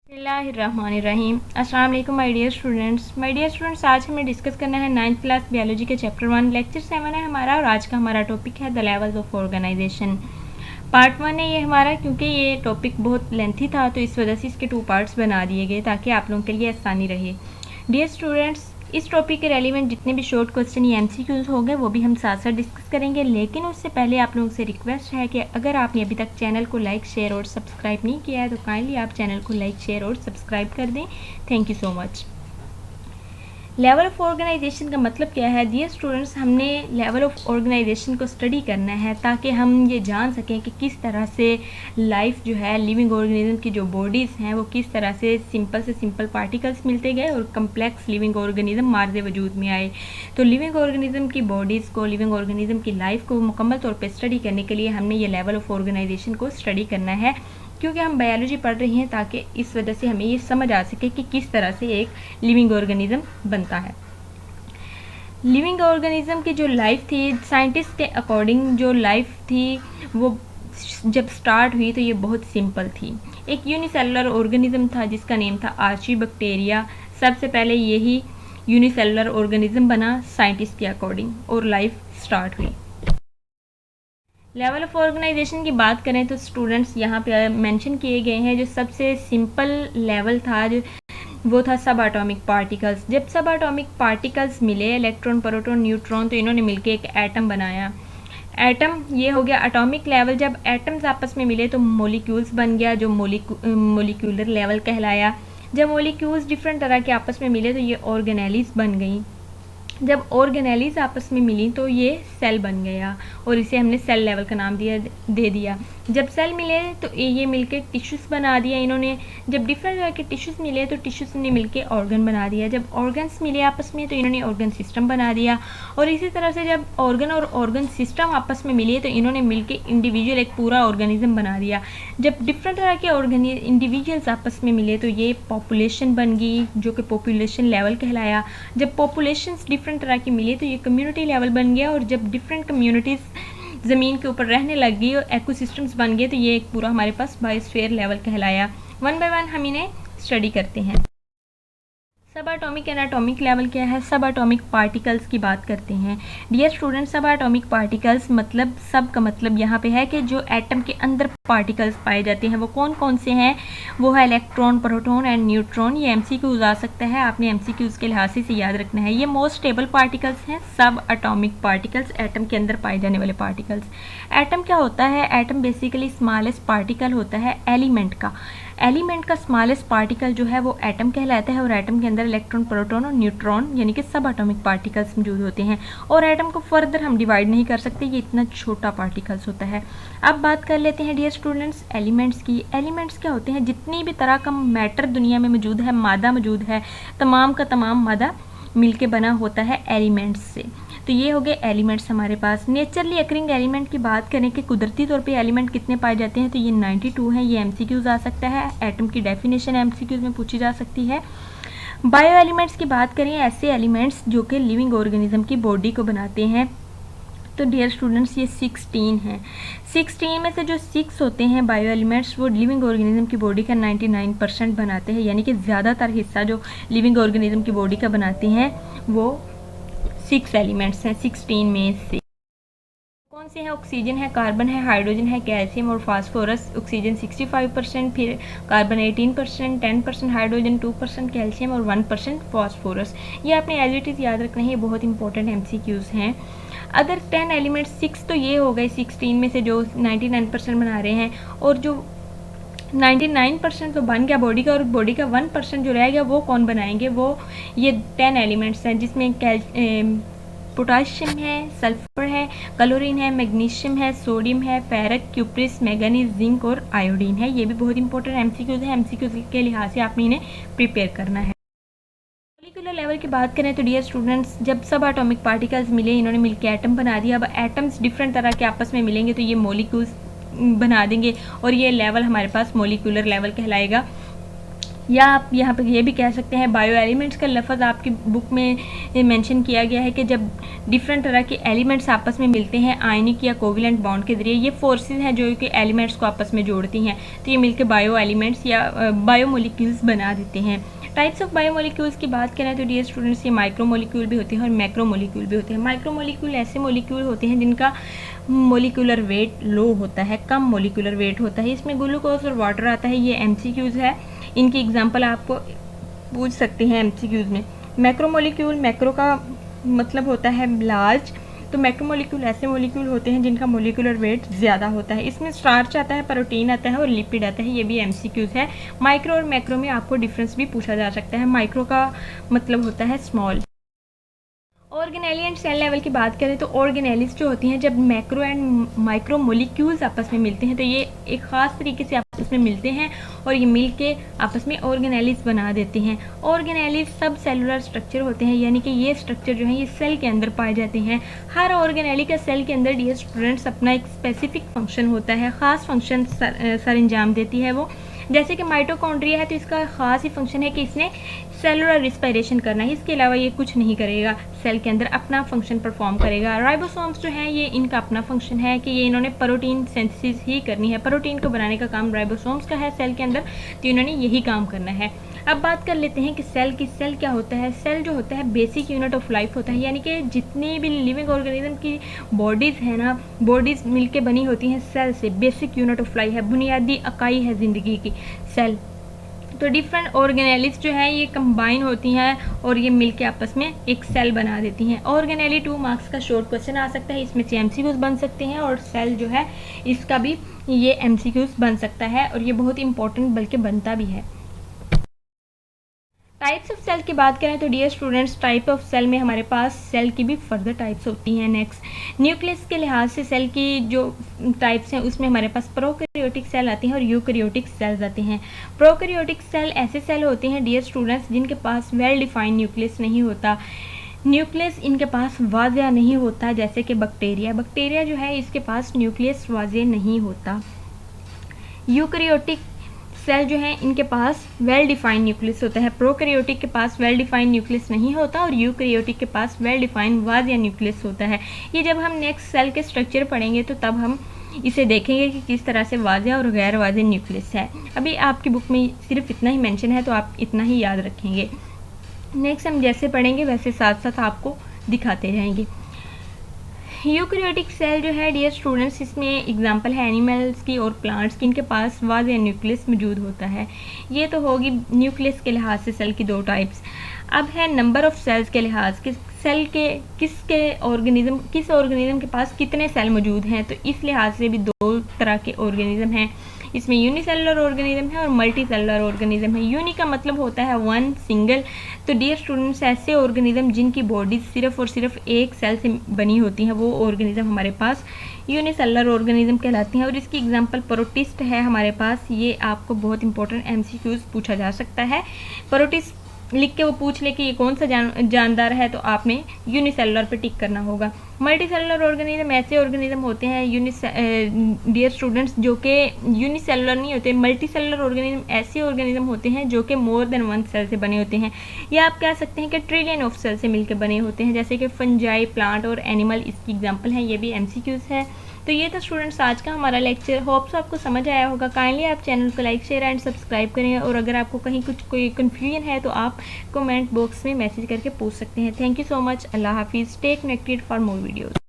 बिस्मिल्लाहिर्रहमानिर्रहीम। अस्सलाम वालेकुम माय डियर स्टूडेंट्स। आज हमें डिस्कस करना है 9th क्लास बायोलॉजी के चैप्टर 1 लेक्चर 7 है हमारा, और आज का हमारा टॉपिक है the levels of organisation. Part 1 है ये हमारा, क्योंकि ये टॉपिक बहुत लेंथी था तो इस वजह से इसके 2 पार्ट्स बना दिए गए ताकि आप लोगों के लिए आसानी रहे। डियर स्टूडेंट्स, इस टॉपिक के रेलिवेंट जितने भी शॉर्ट क्वेश्चन या MCQs हो गए वो भी हम साथ साथ डिस्कस करेंगे, लेकिन उससे पहले आप लोगों से रिक्वेस्ट है कि अगर आपने अभी तक चैनल को लाइक शेयर और सब्सक्राइब नहीं किया है तो काइंडली आप चैनल को लाइक शेयर और सब्सक्राइब कर दें। Thank you so much. Level of organisation का मतलब क्या है? डियर स्टूडेंट्स, हमने लेवल ऑफ ऑर्गेनाइजेशन को स्टडी करना है ताकि हम ये जान सकें कि किस तरह से लाइफ जो है, लिविंग ऑर्गेनिज्म की जो बॉडीज़ हैं वो किस तरह से सिंपल पार्टिकल्स मिलते गए और कम्प्लेक्स लिविंग ऑर्गेनिज्म मार्ज़ वजूद में आए। तो लिविंग ऑर्गेनिज्म की बॉडीज़ को, लिविंग ऑर्गेनिज्म की लाइफ को मुकम्मल तौर पर स्टडी करने के लिए हमने ये लेवल ऑफ ऑर्गेनाइजेशन को स्टडी करना है, क्योंकि हम बायोलॉजी पढ़ रही हैं ताकि इस वजह से हमें ये समझ आ सके कि किस तरह से एक लिविंग ऑर्गेनिज्म बनता है। लिविंग ऑर्गेनिज्म की जो लाइफ थी, साइंटिस्ट के अकॉर्डिंग जो लाइफ थी वो जब स्टार्ट हुई तो ये बहुत सिंपल थी। एक यूनिसेलुलर ऑर्गेनिज्म था जिसका नेम था आर्चीबैक्टीरिया। सबसे पहले यही यूनिसेलुलर ऑर्गेनिज्म बना साइंटिस्ट के अकॉर्डिंग और लाइफ स्टार्ट हुई। लेवल ऑफ ऑर्गेनाइजेशन की बात करें तो स्टूडेंट्स यहाँ पे मेंशन किए गए हैं। जो सबसे सिंपल लेवल था वो था सब एटॉमिक पार्टिकल्स। जब सब एटॉमिक पार्टिकल्स मिले, इलेक्ट्रॉन, प्रोटॉन, न्यूट्रॉन, तो इन्होंने मिलकर एक एटम बनाया। एटम ये हो गया एटॉमिक लेवल। जब एटम्स आपस में मिले तो मॉलिक्यूल्स बन गया, जो मॉलिक्यूलर लेवल कहलाया। जब मॉलिक्यूल्स डिफरेंट तरह के आपस में मिले तो ये ऑर्गेनेलीज बन गई। जब ऑर्गेनेलीज आपस में मिली तो ये सेल बन गया और इसे हमने सेल लेवल का नाम दे दिया। जब सेल मिले तो ये मिलके टिश्यूज़ बना दिया इन्होंने। जब डिफरेंट तरह के टिश्यूज़ मिले तो टिश्यूज़ ने मिलके ऑर्गन बना दिया। जब ऑर्गन्स मिले आपस में तो इन्होंने ऑर्गन सिस्टम बना दिया। और इसी तरह से जब ऑर्गन और ऑर्गन सिस्टम आपस में मिले तो इन्होंने मिलके इंडिविजुअल एक पूरा ऑर्गेनिज्म बना दिया। जब डिफरेंट तरह के इंडिविजुअल्स आपस में मिले तो ये पॉपुलेशन बन गई, जो कि पॉपुलेशन लेवल कहलाया। जब पॉपुलेशंस डिफरेंट तरह की मिली तो ये कम्युनिटी लेवल बन गया। और जब डिफरेंट कम्युनिटीज़ ज़मीन के ऊपर रहने लग गई और इकोसिस्टम्स बन गए तो ये एक पूरा हमारे पास बायोस्फीयर लेवल कहलाया। वन बाय वन हम इन्हें स्टडी करते हैं। सब एटॉमिक एंड एटॉमिक लेवल क्या है? सब एटॉमिक पार्टिकल्स की बात करते हैं। डियर स्टूडेंट, सब एटॉमिक पार्टिकल्स मतलब, सब का मतलब यहाँ पे है कि जो एटम के अंदर पार्टिकल्स पाए जाते हैं वो कौन कौन से हैं? वो है इलेक्ट्रॉन, प्रोटॉन एंड न्यूट्रॉन। ये MCQs आ सकता है, आपने MCQs के लिहाज से याद रखना है। ये मोस्ट स्टेबल पार्टिकल्स हैं सब एटॉमिक पार्टिकल्स, एटम के अंदर पाए जाने वाले पार्टिकल्स। एटम क्या होता है? एटम बेसिकली स्मॉलेस्ट पार्टिकल होता है एलिमेंट का। एलिमेंट का स्मॉलेस्ट पार्टिकल जो है वो एटम कहलाता है और एटम के अंदर इलेक्ट्रॉन, प्रोटॉन और न्यूट्रॉन यानी कि सब एटॉमिक पार्टिकल्स मौजूद होते हैं। और एटम को फर्दर हम डिवाइड नहीं कर सकते, ये इतना छोटा पार्टिकल्स होता है। अब बात कर लेते हैं डियर स्टूडेंट्स एलिमेंट्स की। एलिमेंट्स क्या होते हैं? जितनी भी तरह का मैटर दुनिया में मौजूद है, मादा मौजूद है, तमाम का तमाम मादा मिलके बना होता है एलिमेंट्स से। तो ये हो गए एलिमेंट्स हमारे पास। नेचुरली अकरिंग एलिमेंट की बात करें कि कुदरती तौर पे एलिमेंट कितने पाए जाते हैं तो ये 92 हैं। ये MCQs आ सकता है, एटम की डेफिनेशन MCQs में पूछी जा सकती है। बायो एलिमेंट्स की बात करें, ऐसे एलिमेंट्स जो कि लिविंग ऑर्गेनिज्म की बॉडी को बनाते हैं, तो डियर स्टूडेंट्स ये 16 हैं। 16 में से जो 6 होते हैं बायो एलिमेंट्स वो लिविंग ऑर्गेनिज्म की बॉडी का 99% बनाते हैं, यानी कि ज़्यादातर हिस्सा जो लिविंग ऑर्गेनिज्म की बॉडी का बनाते हैं वो 6 एलिमेंट्स हैं 16 में से। कौन से हैं? ऑक्सीजन है, कार्बन है, हाइड्रोजन है, कैल्शियम और फास्फोरस। ऑक्सीजन 65%, फिर कार्बन 18%, 10% हाइड्रोजन, 2% कैल्शियम और 1% फास्फोरस। ये आपने एज इट इज़ याद रखना है, ये बहुत इंपॉर्टेंट MCQs हैं। अगर 10 एलिमेंट्स 6 तो ये हो गए 16 में से जो 99% बना रहे हैं, और जो 99% तो बन गया बॉडी का, और बॉडी का 1% जो रह गया वो कौन बनाएंगे? वो ये 10 एलिमेंट्स हैं जिसमें पोटाशियम है, सल्फर है, क्लोरीन है, मैग्नीशियम है, सोडियम है, फेरस, क्यूप्रिस, मैंगनीज, जिंक और आयोडीन है। ये भी बहुत इंपॉर्टेंट MCQs है। MCQs के लिहाज से आपने इन्हें प्रिपेयर करना है। मॉलिक्यूलर लेवल की बात करें तो डियर स्टूडेंट्स, जब सब एटॉमिक पार्टिकल्स मिले इन्होंने मिलकर एटम बना दिया। अब एटम्स डिफरेंट तरह के आपस में मिलेंगे तो ये मॉलिक्यूल्स बना देंगे और ये लेवल हमारे पास मॉलिक्यूलर लेवल कहलाएगा। या आप यहाँ पर ये भी कह सकते हैं बायो एलिमेंट्स का लफ्ज़ आपकी बुक में मेंशन किया गया है कि जब डिफरेंट तरह के एलिमेंट्स आपस में मिलते हैं आयनिक या कोवलेंट बॉन्ड के जरिए, ये फोर्सेस हैं जो कि एलिमेंट्स को आपस में जोड़ती हैं, तो ये मिलकर बायो एलिमेंट्स या बायोमोलिक्यूल्स बना देते हैं। टाइप्स ऑफ बायोमोलिक्यूल्स की बात करें तो डियर स्टूडेंट्स, ये माइक्रोमोलिक्यूल भी होते हैं और मैक्रोमोलिक्यूल भी होते हैं। माइक्रोमोलिक्यूल ऐसे मोलिक्यूल होते हैं जिनका मोलिकुलर वेट लो होता है, कम मोलिकुलर वेट होता है। इसमें ग्लूकोज और वाटर आता है। ये एमसीक्यूज़ है, इनकी एग्जांपल आपको पूछ सकते हैं एमसीक्यूज़ में। मैक्रोमोलिक्यूल, मैक्रो का मतलब होता है लार्ज, तो मैक्रोमोलिक्यूल ऐसे मोलिक्यूल होते हैं जिनका मोलिकुलर वेट ज़्यादा होता है। इसमें स्टार्च आता है, प्रोटीन आता है और लिपिड आता है। ये भी एमसीक्यूज़ है। माइक्रो और मैक्रो में आपको डिफरेंस भी पूछा जा सकता है। माइक्रो का मतलब होता है small. Organelle and cell level की बात करें तो ऑर्गेनेलिस जो होती हैं, जब मैक्रो एंड माइक्रो मोलिक्यूल्स आपस में मिलते हैं तो ये एक ख़ास तरीके से आपस में मिलते हैं और ये मिल के आपस में ऑर्गेनेलिस बना देते हैं। ऑर्गेनेलिस सब सेलुलर स्ट्रक्चर होते हैं, यानी कि ये स्ट्रक्चर जो है ये सेल के अंदर पाए जाते हैं। हर ऑर्गेनेली का सेल के अंदर डियर स्टूडेंट्स अपना एक स्पेसिफिक फंक्शन होता है, ख़ास फंक्शन सर अंजाम देती है वो। जैसे कि माइटोकॉन्ड्रिया है तो इसका ख़ास ही फंक्शन है कि इसने सेलुलर रिस्पायरेशन करना है, इसके अलावा ये कुछ नहीं करेगा, सेल के अंदर अपना फंक्शन परफॉर्म करेगा। राइबोसोम्स जो हैं ये इनका अपना फंक्शन है कि ये इन्होंने प्रोटीन सिंथेसिस ही करनी है, प्रोटीन को बनाने का काम राइबोसोम्स का है सेल के अंदर, तो इन्होंने यही काम करना है। अब बात कर लेते हैं कि सेल क्या होता है। सेल जो होता है बेसिक यूनिट ऑफ लाइफ होता है, यानी कि जितनी भी लिविंग ऑर्गेनिज्म की बॉडीज़ है ना, बॉडीज़ मिलके बनी होती हैं सेल से। बेसिक यूनिट ऑफ लाइफ है, बुनियादी इकाई है ज़िंदगी की सेल। तो डिफरेंट ऑर्गेनेलिस जो है ये कंबाइन होती हैं और ये मिलके आपस में एक सेल बना देती हैं। ऑर्गेनेली 2 मार्क्स का शॉर्ट क्वेश्चन आ सकता है, इसमें से एमसीक्यूज बन सकते हैं और सेल जो है इसका भी ये एमसीक्यूज बन सकता है और ये बहुत इंपॉर्टेंट बल्कि बनता भी है। टाइप्स ऑफ सेल की बात करें तो dear students, type of cell में हमारे पास सेल की भी फर्दर टाइप्स होती हैं। नेक्स्ट, न्यूक्लियस के लिहाज से सेल की जो टाइप्स हैं उसमें हमारे पास प्रोकैरियोटिक सेल आते हैं और यूकैरियोटिक सेल्स आते हैं। प्रोकैरियोटिक सेल ऐसे सेल होते हैं डियर स्टूडेंट्स जिनके पास वेल डिफाइंड न्यूक्लियस नहीं होता, न्यूक्लियस इनके पास वाज़ेह नहीं होता। जैसे कि बैक्टीरिया जो है इसके पास न्यूक्लियस वाज़ेह नहीं होता। यूकैरियोटिक सेल जो है इनके पास वेल डिफाइंड न्यूक्लियस होता है। प्रोकैरियोटिक के पास वेल डिफाइंड न्यूक्लियस नहीं होता और यूकैरियोटिक के पास वेल डिफाइंड वाज़ेह न्यूक्लियस होता है। ये जब हम नेक्स्ट सेल के स्ट्रक्चर पढ़ेंगे तो तब हम इसे देखेंगे कि किस तरह से वाज़ेह और गैर वाज़ेह न्यूक्लियस है। अभी आपकी बुक में सिर्फ इतना ही मेंशन है तो आप इतना ही याद रखेंगे। नेक्स्ट हम जैसे पढ़ेंगे वैसे साथ साथ आपको दिखाते रहेंगे। यूकैरियोटिक सेल जो है डियर स्टूडेंट्स, इसमें एग्जांपल है एनिमल्स की और प्लांट्स की, इनके पास वाज़ेह न्यूक्लियस मौजूद होता है। ये तो होगी न्यूक्लियस के लिहाज से सेल की 2 टाइप्स। अब है नंबर ऑफ सेल्स के लिहाज के, सेल के किस ऑर्गेनिज्म के पास कितने सेल मौजूद हैं, तो इस लिहाज से भी 2 तरह के ऑर्गेनिज्म हैं। इसमें यूनिसेलुलर ऑर्गेनिज्म है और मल्टी सेलुलर ऑर्गेनिज्म है। यूनि का मतलब होता है 1, सिंगल। तो डियर स्टूडेंट्स, ऐसे ऑर्गेनिज्म जिनकी बॉडी सिर्फ और सिर्फ एक सेल से बनी होती हैं वो ऑर्गेनिज्म हमारे पास यूनिसेलुलर ऑर्गेनिज्म कहलाती हैं। और इसकी एग्जांपल प्रोटिस्ट है हमारे पास। ये आपको बहुत इंपॉर्टेंट एमसीक्यूज पूछा जा सकता है। प्रोटिस्ट लिख के वो पूछ ले कि ये कौन सा जानदार है तो आपने यूनिसेलुलर पे टिक करना होगा। मल्टी सेलुलर ऑर्गेनिज्म ऐसे ऑर्गेनिज्म होते हैं डियर स्टूडेंट्स जो कि यूनिसेलुलर नहीं होते। मल्टी सेलुलर ऑर्गेनिज्म ऐसे ऑर्गेनिज्म होते हैं जो कि मोर देन 1 सेल से बने होते हैं, या आप कह सकते हैं कि ट्रिलियन ऑफ सेल से मिलकर बने होते हैं, जैसे कि फंजाई, प्लांट और एनिमल इसकी एग्जाम्पल हैं। ये भी एमसीक्यूज है। तो ये था स्टूडेंट्स आज का हमारा लेक्चर। होप्स आपको समझ आया होगा। काइंडली आप चैनल को लाइक, शेयर एंड सब्सक्राइब करें और अगर आपको कहीं कोई कन्फ्यूजन है तो आप कमेंट बॉक्स में मैसेज करके पूछ सकते हैं। Thank you so much. अल्लाह हाफिज़। Stay connected for more videos.